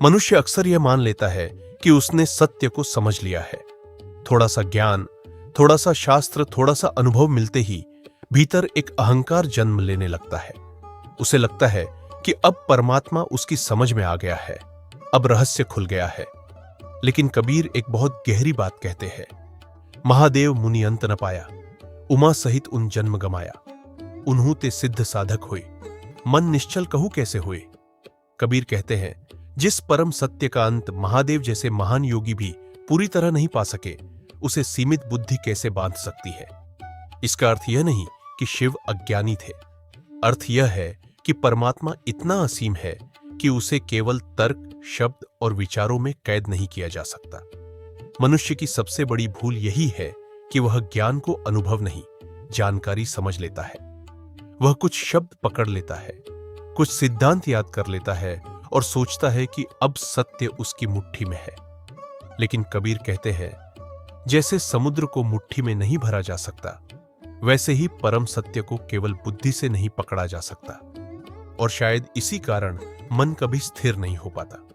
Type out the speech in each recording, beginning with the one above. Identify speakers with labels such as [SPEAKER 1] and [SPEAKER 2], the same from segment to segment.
[SPEAKER 1] मनुष्य अक्सर यह मान लेता है कि उसने सत्य को समझ लिया है। थोड़ा सा ज्ञान, थोड़ा सा शास्त्र, थोड़ा सा अनुभव मिलते ही भीतर एक अहंकार जन्म लेने लगता है। उसे लगता है कि अब परमात्मा उसकी समझ में आ गया है, अब रहस्य खुल गया है। लेकिन कबीर एक बहुत गहरी बात कहते हैं। महादेव मुनि अंत न पाया, उमा सहित उन जन्म गमाया। उन्हू ते सिद्ध साधक हुए, मन निश्चल कहू कैसे हुए। कबीर कहते हैं, जिस परम सत्य का अंत महादेव जैसे महान योगी भी पूरी तरह नहीं पा सके, उसे सीमित बुद्धि कैसे बांध सकती है। इसका अर्थ यह नहीं कि शिव अज्ञानी थे। अर्थ यह है कि परमात्मा इतना असीम है कि उसे केवल तर्क, शब्द और विचारों में कैद नहीं किया जा सकता। मनुष्य की सबसे बड़ी भूल यही है कि वह ज्ञान को अनुभव नहीं, जानकारी समझ लेता है। वह कुछ शब्द पकड़ लेता है, कुछ सिद्धांत याद कर लेता है और सोचता है कि अब सत्य उसकी मुट्ठी में है। लेकिन कबीर कहते हैं, जैसे समुद्र को मुट्ठी में नहीं भरा जा सकता, वैसे ही परम सत्य को केवल बुद्धि से नहीं पकड़ा जा सकता। और शायद इसी कारण मन कभी स्थिर नहीं हो पाता,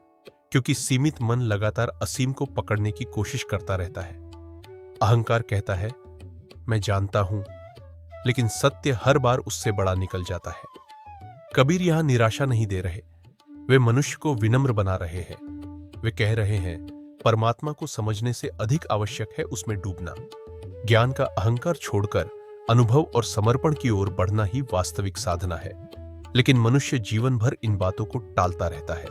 [SPEAKER 1] क्योंकि सीमित मन लगातार असीम को पकड़ने की कोशिश करता रहता है। अहंकार कहता है, मैं जानता हूं, लेकिन सत्य हर बार उससे बड़ा निकल जाता है। कबीर यहां निराशा नहीं दे रहे, वे मनुष्य को विनम्र बना रहे हैं। वे कह रहे हैं, परमात्मा को समझने से अधिक आवश्यक है उसमें डूबना। ज्ञान का अहंकार छोड़कर अनुभव और समर्पण की ओर बढ़ना ही वास्तविक साधना है। लेकिन मनुष्य जीवन भर इन बातों को टालता रहता है।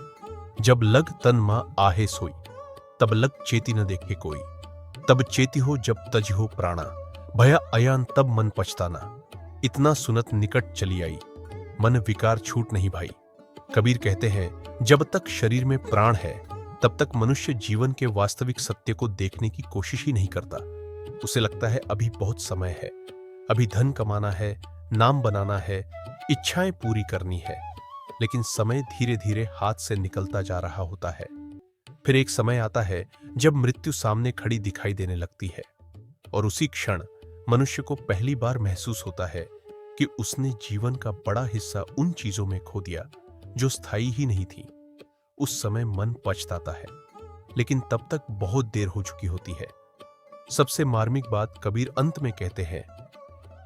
[SPEAKER 1] जब लग तन मां आहे सोई, तब लग चेती न देखे कोई। तब चेती हो जब तज हो प्राणा, भया अयान तब मन पछताना। इतना सुनत निकट चली आई, मन विकार छूट नहीं भाई। कबीर कहते हैं, जब तक शरीर में प्राण है, तब तक मनुष्य जीवन के वास्तविक सत्य को देखने की कोशिश ही नहीं करता। उसे लगता है अभी बहुत समय है, अभी धन कमाना है, नाम बनाना है, इच्छाएं पूरी करनी है। लेकिन समय धीरे धीरे हाथ से निकलता जा रहा होता है। फिर एक समय आता है जब मृत्यु सामने खड़ी दिखाई देने लगती है, और उसी क्षण मनुष्य को पहली बार महसूस होता है कि उसने जीवन का बड़ा हिस्सा उन चीजों में खो दिया जो स्थायी ही नहीं थी। उस समय मन पछताता है, लेकिन तब तक बहुत देर हो चुकी होती है। सबसे मार्मिक बात कबीर अंत में कहते हैं,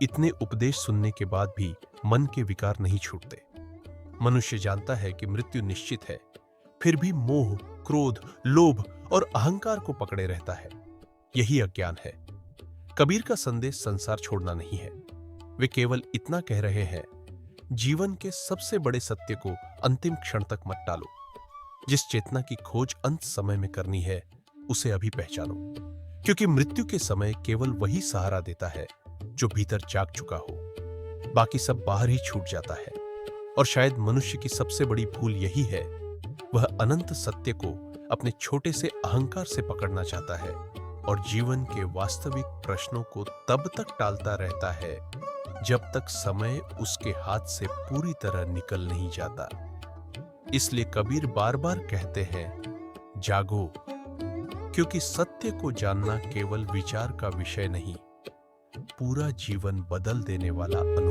[SPEAKER 1] इतने उपदेश सुनने के बाद भी मन के विकार नहीं छूटते। मनुष्य जानता है कि मृत्यु निश्चित है, फिर भी मोह, क्रोध, लोभ और अहंकार को पकड़े रहता है। यही अज्ञान है। कबीर का संदेश संसार छोड़ना नहीं है। वे केवल इतना कह रहे हैं, जीवन के सबसे बड़े सत्य को अंतिम क्षण तक मत टालो। जिस चेतना की खोज अंत समय में करनी है, उसे अभी पहचानो, क्योंकि मृत्यु के समय केवल वही सहारा देता है जो भीतर जाग चुका हो। बाकी सब बाहर ही छूट जाता है। और शायद मनुष्य की सबसे बड़ी भूल यही है, वह अनंत सत्य को अपने छोटे से अहंकार से पकड़ना चाहता है और जीवन के वास्तविक प्रश्नों को तब तक टालता रहता है जब तक समय उसके हाथ से पूरी तरह निकल नहीं जाता। इसलिए कबीर बार बार कहते हैं, जागो, क्योंकि सत्य को जानना केवल विचार का विषय नहीं, पूरा जीवन बदल देने वाला अनुभव